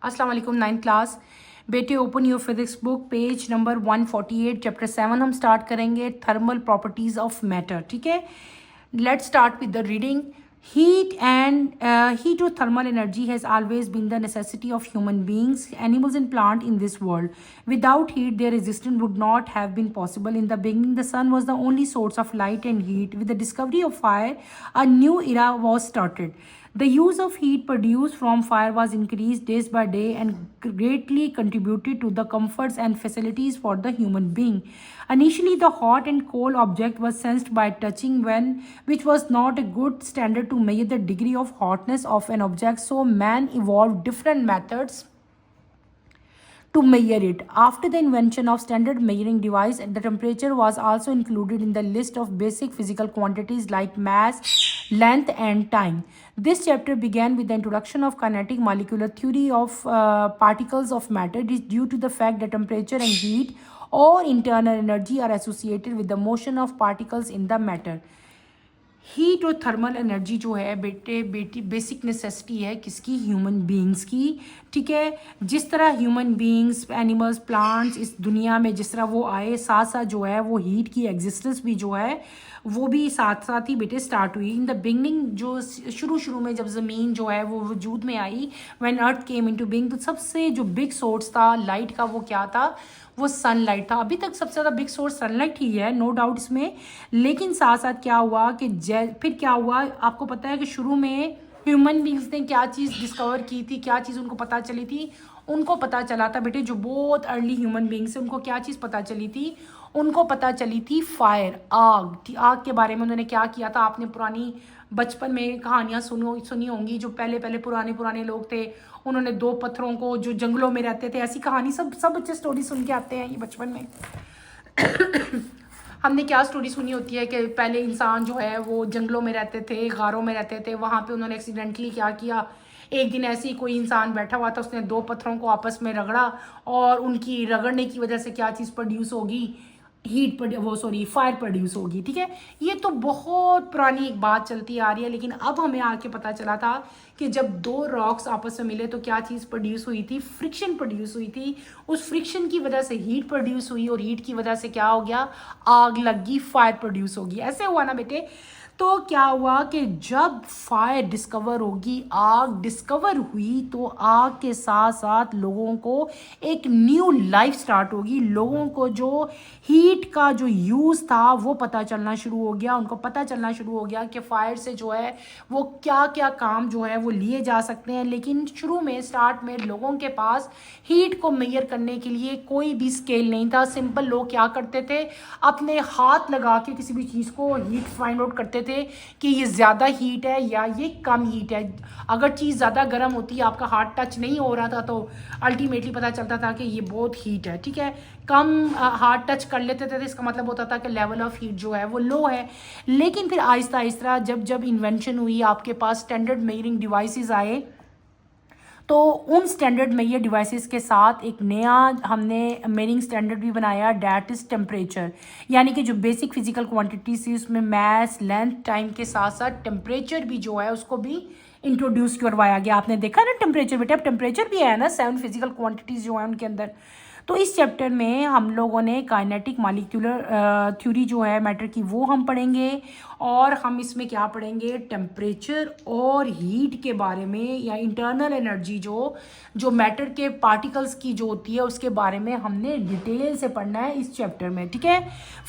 अस्सलाम वालेकुम। 9th class बेटे, open your physics book, page number 148, chapter 7 हम स्टार्ट करेंगे, थर्मल प्रॉपर्टीज ऑफ मैटर। ठीक है, let's start with the reading. Heat or thermal energy has always been the necessity of human beings, animals and plant in this world. Without heat, their existence would not have been possible. In the beginning, the sun was the only source of light and heat. With the discovery of fire, a new era was started. The use of heat produced from fire was increased day by day and greatly contributed to the comforts and facilities for the human being. Initially, the hot and cold object was sensed by touching, which was not a good standard to measure the degree of hotness of an object. So man evolved different methods to measure it. After the invention of standard measuring device, the temperature was also included in the list of basic physical quantities like mass, length and time. This chapter began with the introduction of kinetic molecular theory of particles of matter. It is due to the fact that temperature and heat or internal energy are associated with the motion of particles in the matter. Heat और thermal energy जो है बेटे बेटी basic necessity है किसकी, human beings की। ठीक है, जिस तरह ह्यूमन बीइंग्स, एनिमल्स, प्लांट्स इस दुनिया में जिस तरह वो आए, साथ साथ जो है वो हीट की एग्जिस्टेंस भी जो है वो भी साथ साथ ही बेटे स्टार्ट हुई। इन द बिगनिंग, जो शुरू में जब ज़मीन जो है वो वजूद में आई, when Earth came into being, तो सबसे जो बिग सोर्स था लाइट का वो क्या था, वो सनलाइट था। अभी तक सबसे ज़्यादा बिग सोर्स सनलाइट ही है, नो डाउट इसमें। लेकिन साथ साथ क्या हुआ कि फिर क्या हुआ, आपको पता है कि शुरू में ह्यूमन बींग्स ने क्या चीज़ डिस्कवर की थी, क्या चीज़ उनको पता चली थी। उनको पता चला था बेटे, जो बहुत अर्ली ह्यूमन बींग्स है उनको क्या चीज़ पता चली थी, उनको पता चली थी फायर, आग। आग के बारे में उन्होंने क्या किया था, आपने पुरानी बचपन में कहानियाँ सुनी होंगी। जो पहले पुराने लोग थे, उन्होंने दो पत्थरों को, जो जंगलों में रहते थे, ऐसी कहानी सब बच्चे स्टोरी सुन के आते हैं ये बचपन में। हमने क्या स्टोरी सुनी होती है कि पहले इंसान जो है वो जंगलों में रहते थे, गारों में रहते थे, वहाँ पे उन्होंने एक्सीडेंटली क्या किया, एक दिन ऐसे ही कोई इंसान बैठा हुआ था, उसने दो पत्थरों को आपस में रगड़ा और उनकी रगड़ने की वजह से क्या चीज़ प्रोड्यूस होगी, फायर प्रोड्यूस होगी। ठीक है, ये तो बहुत पुरानी एक बात चलती आ रही है, लेकिन अब हमें आके पता चला था कि जब दो रॉक्स आपस में मिले तो क्या चीज़ प्रोड्यूस हुई थी, फ्रिक्शन प्रोड्यूस हुई थी। उस फ्रिक्शन की वजह से हीट प्रोड्यूस हुई और हीट की वजह से क्या हो गया, आग लगी, फायर प्रोड्यूस होगी। ऐसे हुआ ना बेटे। तो क्या हुआ कि जब फायर डिस्कवर होगी, आग डिस्कवर हुई, तो आग के साथ साथ लोगों को एक न्यू लाइफ स्टार्ट होगी। लोगों को जो हीट का जो यूज़ था वो पता चलना शुरू हो गया। उनको पता चलना शुरू हो गया कि फायर से जो है वो क्या क्या काम जो है वो लिए जा सकते हैं। लेकिन शुरू में स्टार्ट में लोगों के पास हीट को मेजर करने के लिए कोई भी स्केल नहीं था। सिंपल लोग क्या करते थे, अपने हाथ लगा के किसी भी चीज़ को हीट फाइंड आउट करते थे कि ये ज़्यादा हीट है या ये कम हीट है। अगर चीज़ ज़्यादा गर्म होती, आपका हाथ टच नहीं हो रहा था, तो अल्टीमेटली पता चलता था कि ये बहुत हीट है। ठीक है, कम हाथ टच कर लेते थे तो इसका मतलब होता था कि लेवल ऑफ हीट जो है वो लो है। लेकिन फिर आहिस्ता आहिस्ता जब इन्वेंशन हुई, आपके पास स्टैंडर्ड मेजरिंग डिवाइसेस आए, तो उन स्टैंडर्ड मेजर डिवाइसेस के साथ एक नया हमने मेजरिंग स्टैंडर्ड भी बनाया, डैट इज़ टेम्परेचर। यानी कि जो बेसिक फिजिकल क्वांटिटीज थी उसमें मैस, लेंथ, टाइम के साथ साथ टेम्परेचर भी जो है उसको भी इंट्रोड्यूस करवाया गया। आपने देखा ना टेम्परेचर, बेटा अब टेम्परेचर भी है ना, 7 फिजिकल क्वांटिटीज़ जो है उनके अंदर। तो इस चैप्टर में हम लोगों ने काइनेटिक मॉलिक्यूलर थ्योरी जो है मैटर की वो हम पढ़ेंगे, और हम इसमें क्या पढ़ेंगे, टेम्परेचर और हीट के बारे में, या इंटरनल एनर्जी जो मैटर के पार्टिकल्स की जो होती है उसके बारे में हमने डिटेल से पढ़ना है इस चैप्टर में। ठीक है,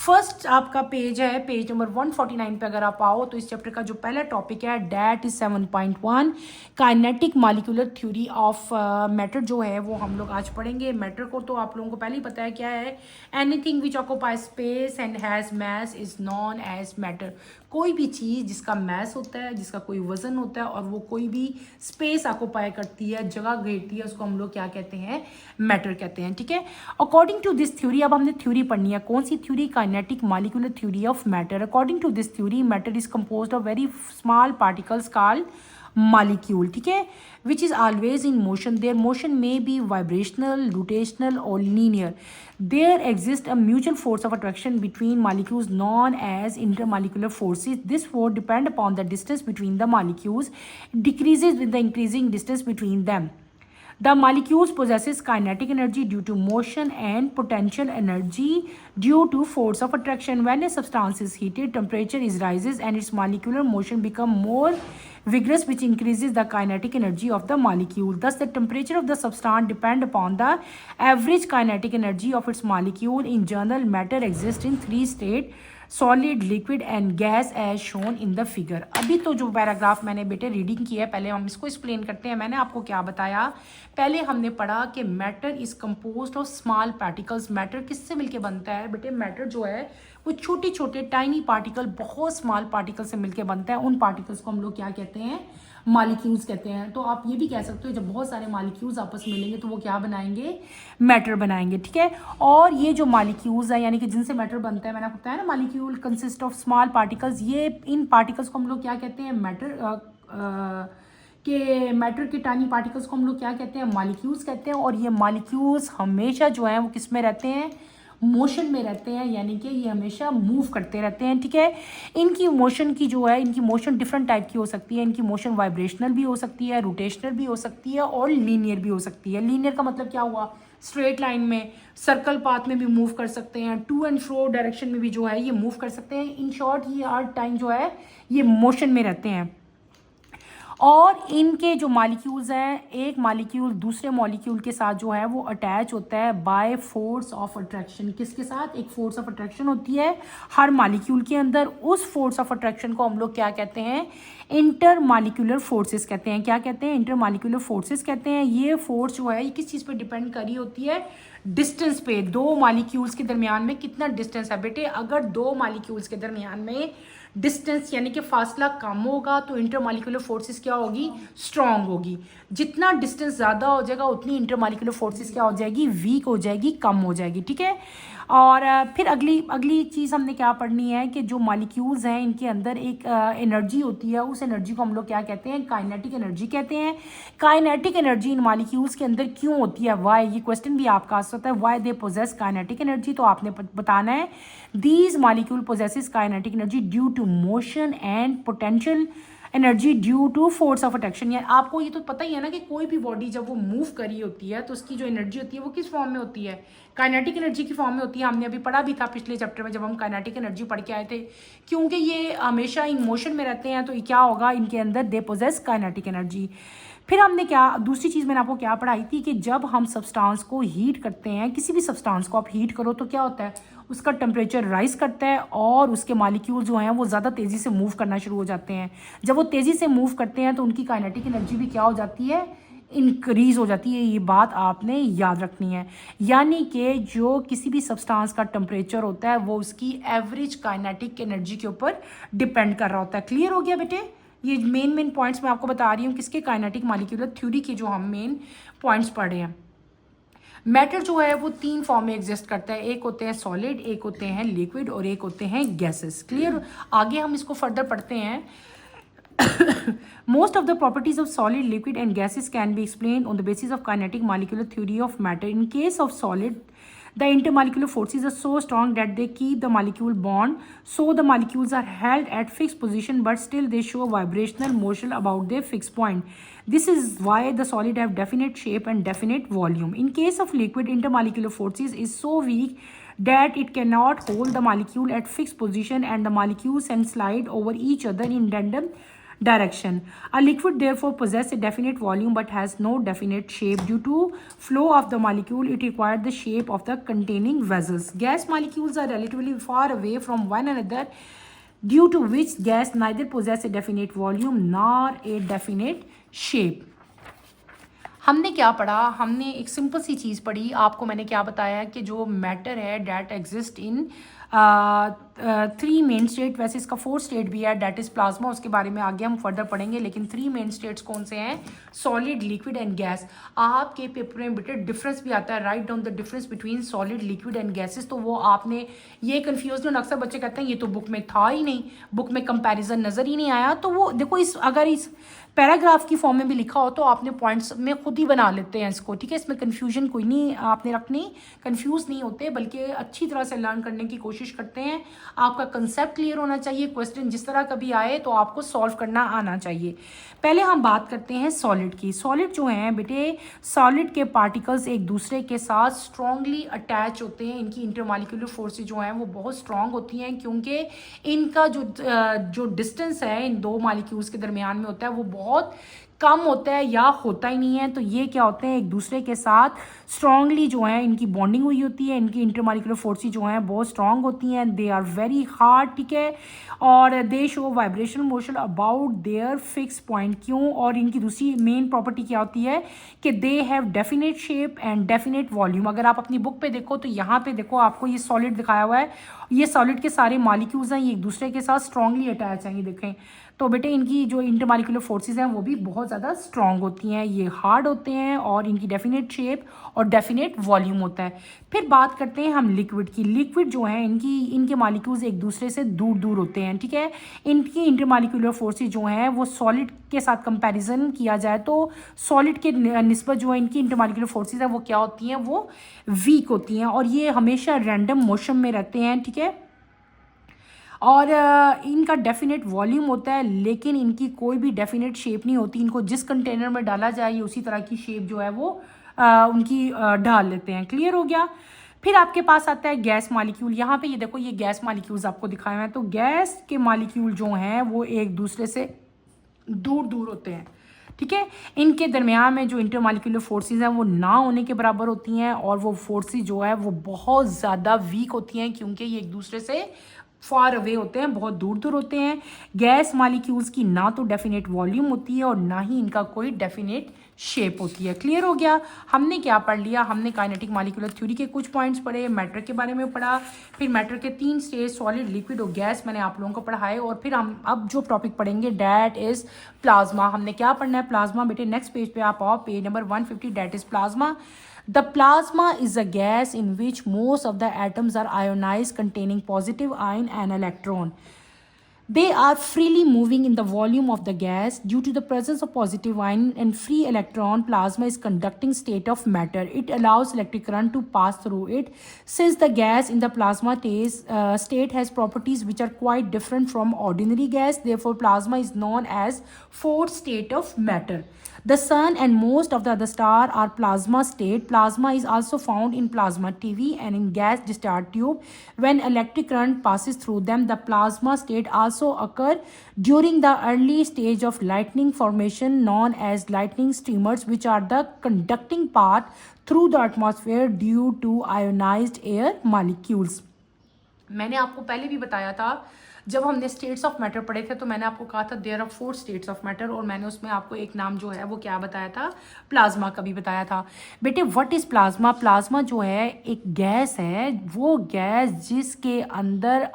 फर्स्ट आपका पेज है, पेज नंबर 149 पे अगर आप आओ तो इस चैप्टर का जो पहला टॉपिक है that is 7.1 kinetic molecular theory of matter जो है वो हम लोग आज पढ़ेंगे। मैटर को तो आप लोगों को पहले ही पता है क्या है, anything which occupy space and has mass is known as matter. कोई भी चीज़ जिसका मैस होता है, जिसका कोई वजन होता है और वो कोई भी स्पेस ऑक्यूपाई करती है, जगह घेरती है, उसको हम लोग क्या कहते हैं, मैटर कहते हैं। ठीक है, अकॉर्डिंग टू दिस थ्योरी, अब हमने थ्योरी पढ़नी है। कौन सी theory, kinetic molecular theory of matter. According to this theory matter is composed of very small particles called molecule, ठीक है, which is always in motion. Their motion may be vibrational, rotational or linear. There exists a mutual force of attraction between molecules known as intermolecular forces. This force depends upon the distance between the molecules, decreases with the increasing distance between them. The molecules possesses kinetic energy due to motion and potential energy due to force of attraction. When a substance is heated, temperature is rises and its molecular motion become more vigorous, which increases the kinetic energy of the molecule. Thus, the temperature of the substance depend upon the average kinetic energy of its molecule. In general, matter exists in three states: solid, liquid and gas as shown in the figure. अभी तो जो paragraph मैंने बेटे reading की है, पहले हम इसको एक्सप्लेन करते हैं। मैंने आपको क्या बताया, पहले हमने पढ़ा कि matter is composed of small particles. Matter किससे मिलके बनता है बेटे? मैटर जो है वो छोटे छोटे टाइनी पार्टिकल, बहुत स्मॉल पार्टिकल से मिलके बनता है। उन पार्टिकल्स को हम लोग क्या कहते हैं? मॉलिक्यूल्स कहते हैं। तो आप ये भी कह सकते हो जब बहुत सारे मॉलिक्यूल्स आपस में मिलेंगे तो वो क्या बनाएंगे? मैटर बनाएंगे, ठीक है। और ये जो मॉलिक्यूल्स है यानी कि जिनसे मैटर बनता है, मैंने आपको बताया ना, molecule consist of small particles. ये इन पार्टिकल्स को हम लोग क्या कहते हैं? मैटर के टाइनी पार्टिकल्स को हम लोग क्या कहते हैं? मॉलिक्यूल्स कहते हैं। और ये मॉलिक्यूल्स हमेशा जो है वो किस में रहते हैं? मोशन में रहते हैं, यानी कि ये हमेशा मूव करते रहते हैं, ठीक है। इनकी मोशन की जो है, इनकी मोशन डिफरेंट टाइप की हो सकती है। इनकी मोशन वाइब्रेशनल भी हो सकती है, रोटेशनल भी हो सकती है और लीनियर भी हो सकती है। लीनियर का मतलब क्या हुआ? स्ट्रेट लाइन में, सर्कल पाथ में भी मूव कर सकते हैं, टू एंड फ्रो डायरेक्शन में भी जो है ये मूव कर सकते हैं। इन शॉर्ट ये हर टाइम जो है ये मोशन में रहते हैं। और इनके जो मॉलिक्यूल्स हैं, एक मॉलिक्यूल दूसरे मॉलिक्यूल के साथ जो है वो अटैच होता है बाय फोर्स ऑफ अट्रैक्शन। किसके साथ? एक फोर्स ऑफ अट्रैक्शन होती है हर मॉलिक्यूल के अंदर। उस फोर्स ऑफ अट्रैक्शन को हम लोग क्या कहते हैं? इंटर मॉलिक्यूलर फोर्सेस कहते हैं। क्या कहते हैं? इंटर मॉलिक्यूलर फोर्सेस कहते हैं। ये फोर्स जो है ये किस चीज़ पे डिपेंड करी होती है? डिस्टेंस पे। दो मॉलिक्यूल्स के दरमियान में कितना डिस्टेंस है बेटे? अगर दो मॉलिक्यूल्स के दरमियान में डिस्टेंस यानी कि फासला कम होगा तो इंटरमॉलिक्यूलर फोर्सेस क्या होगी? स्ट्रांग होगी। जितना डिस्टेंस ज़्यादा हो जाएगा उतनी इंटरमॉलिक्यूलर फोर्सेस क्या हो जाएगी? वीक हो जाएगी, कम हो जाएगी, ठीक है। और फिर अगली चीज़ हमने क्या पढ़नी है कि जो मॉलिक्यूल्स हैं इनके अंदर एक एनर्जी होती है। उस एनर्जी को हम लोग क्या कहते हैं? काइनेटिक एनर्जी कहते हैं। काइनेटिक एनर्जी इन मॉलिक्यूल्स के अंदर क्यों होती है? वाई, ये क्वेश्चन भी आपका आ सकता है। Why they possess kinetic energy? तो आपने बताना है these molecule possesses kinetic energy due to motion and potential energy due to force of attraction. यानी आपको ये तो पता ही है ना कि कोई भी बॉडी जब वो मूव करी होती है तो उसकी जो एनर्जी होती है वो किस फॉर्म में होती है? काइनेटिक एनर्जी की फॉर्म में होती है। हमने अभी पढ़ा भी था पिछले चैप्टर में जब हम काइनेटिक एनर्जी पढ़ के आए थे। क्योंकि ये हमेशा इन मोशन में रहते हैं तो क्या होगा? इनके अंदर दे पोजेस काइनेटिक एनर्जी। फिर हमने क्या दूसरी चीज़ मैंने आपको क्या पढ़ाई थी कि जब हम सब्सटेंस को हीट करते हैं, किसी भी सब्सटेंस को आप हीट करो तो क्या होता है? उसका टेम्परेचर राइज करता है और उसके मॉलिक्यूल जो हैं वो ज़्यादा तेज़ी से मूव करना शुरू हो जाते हैं। जब वो तेज़ी से मूव करते हैं तो उनकी काइनेटिक एनर्जी भी क्या हो जाती है? इंक्रीज़ हो जाती है। ये बात आपने याद रखनी है। यानी कि जो किसी भी सब्सटेंस का टेम्परेचर होता है वो उसकी एवरेज काइनेटिक एनर्जी के ऊपर डिपेंड कर रहा होता है। क्लियर हो गया बेटे? ये मेन पॉइंट्स मैं आपको बता रही हूँ किसके? काइनेटिक मॉलिक्यूलर थ्योरी के जो हम मेन पॉइंट्स पढ़े हैं। मैटर जो है वो तीन फॉर्म में एग्जिस्ट करता है। एक होते हैं सॉलिड, एक होते हैं लिक्विड और एक होते हैं गैसेस। क्लियर? आगे हम इसको फर्दर पढ़ते हैं। Most of the properties of solid, liquid and gases can be explained on the basis of kinetic molecular theory of matter. In case of solid, the intermolecular forces are so strong that they keep the molecule bond, so the molecules are held at fixed position but still they show vibrational motion about their fixed point. This is why the solid have definite shape and definite volume. In case of liquid, intermolecular forces is so weak that it cannot hold the molecule at fixed position and the molecules can slide over each other in random direction. A liquid therefore possesses a definite volume but has no definite shape. Due to flow of the molecule, it requires the shape of the containing vessels. Gas molecules are relatively far away from one another, due to which gas neither possess a definite volume nor a definite shape. हमने क्या पढ़ा? हमने एक simple सी चीज़ पढ़ी। आपको मैंने क्या बताया कि जो मैटर है that exist in 3 main state, वैसे इसका 4th स्टेट भी है डैट इज़ प्लाज्मा। उसके बारे में आगे हम फर्दर पढ़ेंगे, लेकिन 3 मेन स्टेट्स कौन से हैं? Solid, liquid and gas. आपके पेपर में बेटे डिफरेंस भी आता है, write down the difference between solid, liquid and gases. तो वो आपने ये कन्फ्यूज नहीं, अक्सर बच्चे कहते हैं ये तो बुक में था ही नहीं, बुक में कंपैरिजन नज़र ही नहीं आया। तो वो देखो, अगर इस पैराग्राफ की फॉर्म में भी लिखा हो तो आपने पॉइंट्स में खुद ही बना लेते हैं इसको, ठीक है। इसमें कन्फ्यूजन कोई नहीं आपने रखनी, कंफ्यूज नहीं होते, बल्कि अच्छी तरह से लर्न करने की कोशिश करते हैं। आपका कंसेप्ट क्लियर होना चाहिए, क्वेश्चन जिस तरह कभी आए तो आपको सॉल्व करना आना चाहिए। पहले हम बात करते हैं सॉलिड की। सॉलिड जो हैं बेटे, सॉलिड के पार्टिकल्स एक दूसरे के साथ स्ट्रांगली अटैच होते हैं। इनकी इंटरमॉलिक्यूलर फोर्सेज जो हैं वो बहुत स्ट्रांग होती हैं, क्योंकि इनका जो डिस्टेंस है इन दो मॉलिक्यूल्स के दरमियान में होता है वो बहुत कम होता है या होता ही नहीं है। तो ये क्या होते हैं, एक दूसरे के साथ स्ट्रांगली जो है इनकी बॉन्डिंग हुई होती है। इनकी इंटरमॉलिक्यूलर फोर्सेज जो हैं बहुत स्ट्रांग होती हैं, दे आर वेरी हार्ड, ठीक है। और दे show vibrational motion about their fix point. क्यों? और इनकी दूसरी मेन प्रॉपर्टी क्या होती है कि they have definite shape and definite volume. अगर आप अपनी बुक पे देखो तो यहाँ पे देखो आपको ये सॉलिड दिखाया हुआ है, ये सॉलिड के सारे मॉलिक्यूल्स हैं, ये एक दूसरे के साथ स्ट्रांगली अटैच हैं, ये देखें। तो बेटे इनकी जो इंटरमॉलिक्यूलर फोर्सेस हैं वो भी बहुत ज़्यादा स्ट्रांग होती हैं, ये हार्ड होते हैं और इनकी डेफिनेट शेप और डेफिनेट वॉल्यूम होता है। फिर बात करते हैं हम लिक्विड की। लिक्विड जो है इनके मॉलिक्यूल्स एक दूसरे से दूर दूर होते हैं, ठीक है। इनकी इंटरमॉलिक्यूलर फोर्सेस जो हैं वो सॉलिड के साथ कंपैरिजन किया जाए तो सॉलिड के निस्बत जो है इनकी इंटरमॉलिक्यूलर फोर्सेस हैं वो क्या होती हैं, वो वीक होती हैं और ये हमेशा रैंडम मोशन में रहते हैं, ठीक है। और इनका डेफिनेट वॉल्यूम होता है, लेकिन इनकी कोई भी डेफिनेट शेप नहीं होती। इनको जिस कंटेनर में डाला जाए ये उसी तरह की शेप जो है वो उनकी डाल लेते हैं। क्लियर हो गया। फिर आपके पास आता है गैस मॉलिक्यूल। यहाँ पे ये देखो, ये गैस मॉलिक्यूल्स आपको दिखाए हुए हैं। तो गैस के मॉलिक्यूल जो हैं वो एक दूसरे से दूर दूर होते हैं, ठीक है। इनके दरमियान में जो इंटरमॉलिक्यूलर फोर्सेस हैं वो ना होने के बराबर होती हैं और वो फोर्सेस जो है वो बहुत ज़्यादा वीक होती हैं, क्योंकि ये एक दूसरे से फार अवे होते हैं, बहुत दूर दूर होते हैं। गैस मॉलिक्यूल्स की ना तो डेफिनेट वॉल्यूम होती है और ना ही इनका कोई डेफिनेट शेप होती है। क्लियर हो गया। हमने क्या पढ़ लिया, हमने काइनेटिक मॉलिक्यूलर थ्योरी के कुछ पॉइंट्स पढ़े, मैटर के बारे में पढ़ा, फिर मैटर के 3 स्टेज सॉलिड, लिक्विड और गैस मैंने आप लोगों को पढ़ाए। और फिर हम अब जो टॉपिक पढ़ेंगे डैट इज प्लाज्मा। हमने क्या पढ़ना है, प्लाज्मा। बेटे नेक्स्ट पेज पे आप आओ, page number 150, that is plasma. The plasma is a gas in which most of the atoms are ionized, containing positive ion and electron. They are freely moving in the volume of the gas. Due to the presence of positive ion and free electron, plasma is conducting state of matter. It allows electric current to pass through it. Since the gas in the plasma state has properties which are quite different from ordinary gas, therefore plasma is known as fourth state of matter. The sun and most of the other stars are plasma state. Plasma is also found in plasma TV and in gas discharge tube. When electric current passes through them, the plasma state also occur during the early stage of lightning formation known as lightning streamers, which are the conducting part through the atmosphere due to ionized air molecules. मैंने आपको पहले भी बताया था, जब हमने states of matter पढ़े थे तो मैंने आपको कहा था there are 4 states of matter, और मैंने उसमें आपको एक नाम जो है वो क्या बताया था, प्लाज्मा का भी बताया था। बेटे व्हाट इज़ प्लाज्मा? प्लाज्मा जो है एक गैस है, वो गैस जिसके अंदर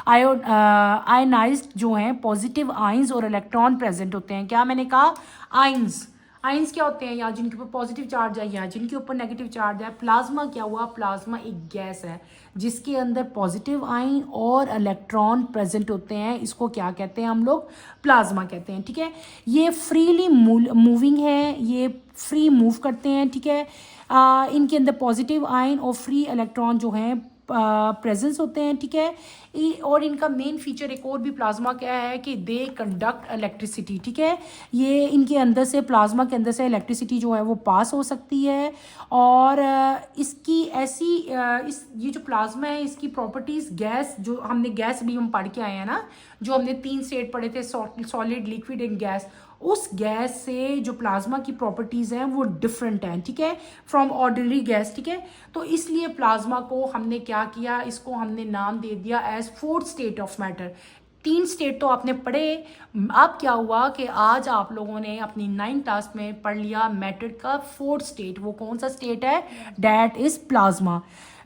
आयोनाइज्ड जो हैं पॉजिटिव आइंस और इलेक्ट्रॉन प्रेजेंट होते हैं। क्या मैंने कहा? आइंस। आइंस क्या होते हैं? या जिनके ऊपर पॉजिटिव चार्ज है या जिनके ऊपर नेगेटिव चार्ज है। प्लाज्मा क्या हुआ? प्लाज्मा एक गैस है जिसके अंदर पॉजिटिव आयन और इलेक्ट्रॉन प्रेजेंट होते हैं। इसको क्या कहते हैं हम लोग? प्लाज्मा कहते हैं, ठीक है। ये फ्रीली मूविंग है, ये फ्री मूव करते हैं, ठीक है। इनके अंदर पॉजिटिव आयन और फ्री इलेक्ट्रॉन जो हैं प्रेजेंस होते हैं, ठीक है। और इनका मेन फीचर एक और भी प्लाज्मा क्या है कि दे कंडक्ट इलेक्ट्रिसिटी, ठीक है। ये इनके अंदर से, प्लाज्मा के अंदर से इलेक्ट्रिसिटी जो है वो पास हो सकती है। और इसकी ऐसी ये जो प्लाज्मा है इसकी प्रॉपर्टीज़, गैस जो हमने गैस भी हम पढ़ के आए हैं ना, जो हमने 3 स्टेट पढ़े थे, सॉलिड, लिक्विड एंड गैस, उस गैस से जो प्लाज्मा की प्रॉपर्टीज़ हैं वो डिफरेंट हैं, ठीक है, फ्रॉम ऑर्डिनरी गैस, ठीक है। तो इसलिए प्लाज्मा को हमने क्या किया, इसको हमने नाम दे दिया as 4th state of matter. 3 state तो आपने पढ़े। अब क्या हुआ कि आज आप लोगों ने अपनी 9th क्लास में पढ़ लिया मैटर का 4th स्टेट। वो कौन सा स्टेट है? That is plasma.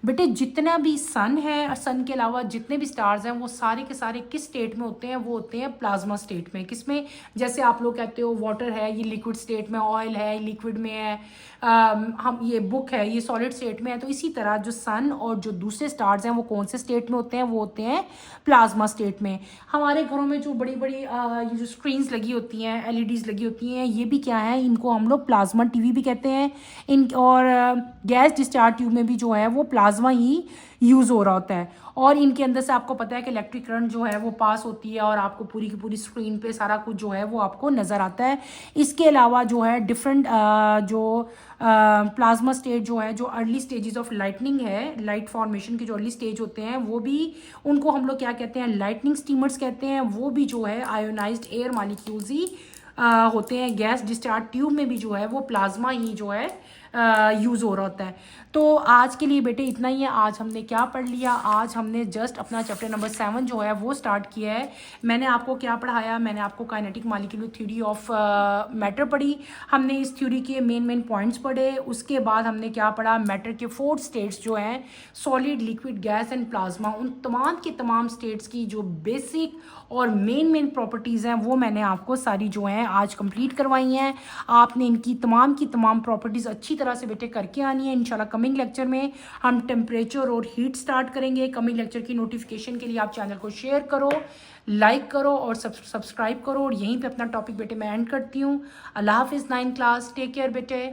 बेटे जितना भी सन है, सन के अलावा जितने भी स्टार्स हैं वो सारे के सारे किस स्टेट में होते हैं, वो होते हैं प्लाज्मा स्टेट में। किसमें, जैसे आप लोग कहते हो वाटर है ये लिक्विड स्टेट में, ऑयल है लिक्विड में है, हम ये बुक है ये सॉलिड स्टेट में है। तो इसी तरह जो सन और जो दूसरे स्टार्स हैं वो कौन से स्टेट में होते हैं, वो होते हैं प्लाज्मा स्टेट में। हमारे घरों में जो बड़ी बड़ी ये जो स्क्रीन्स लगी होती हैं, एलईडीज लगी होती हैं, ये भी क्या है, इनको हम लोग प्लाज्मा टीवी भी कहते हैं। इन और गैस डिस्चार्ज ट्यूब में भी जो है वो प्लाज्मा ही यूज़ हो रहा होता है। और इनके अंदर से आपको पता है कि इलेक्ट्रिक करंट जो है वो पास होती है और आपको पूरी की पूरी स्क्रीन पे सारा कुछ जो है वो आपको नज़र आता है। इसके अलावा जो है डिफरेंट जो प्लाज्मा स्टेज जो है, जो अर्ली स्टेजेस ऑफ लाइटनिंग है, लाइट फॉर्मेशन के जो अर्ली स्टेज होते हैं वो भी, उनको हम लोग क्या कहते हैं, लाइटनिंग स्टीमर्स कहते हैं। वो भी जो है आयोनाइज्ड एयर मॉलिक्यूल्स ही होते हैं। गैस डिस्चार्ज ट्यूब में भी जो है वो प्लाज्मा ही जो है यूज़ हो रहा होता है। तो आज के लिए बेटे इतना ही है। आज हमने क्या पढ़ लिया, आज हमने जस्ट अपना चैप्टर नंबर 7 जो है वो स्टार्ट किया है। मैंने आपको क्या पढ़ाया, मैंने आपको kinetic molecular theory of matter पढ़ी। हमने इस थ्योरी के मेन पॉइंट्स पढ़े। उसके बाद हमने क्या पढ़ा, मैटर के 4 स्टेट्स जो हैं, solid, liquid, gas and plasma, उन तमाम के तमाम स्टेट्स की जो बेसिक और मेन प्रॉपर्टीज़ हैं वो मैंने आपको सारी जो हैं आज कंप्लीट करवाई हैं। आपने इनकी तमाम की तमाम प्रॉपर्टीज़ अच्छी तरह से बेटे करके आनी है। इंशाल्लाह कमिंग लेक्चर में हम टेम्परेचर और हीट स्टार्ट करेंगे। कमिंग लेक्चर की नोटिफिकेशन के लिए आप चैनल को शेयर करो, लाइक करो और सब्सक्राइब करो। और यहीं पे अपना टॉपिक बेटे मैं एंड करती हूँ। अल्लाह हाफिज़ 9th क्लास, टेक केयर बेटे।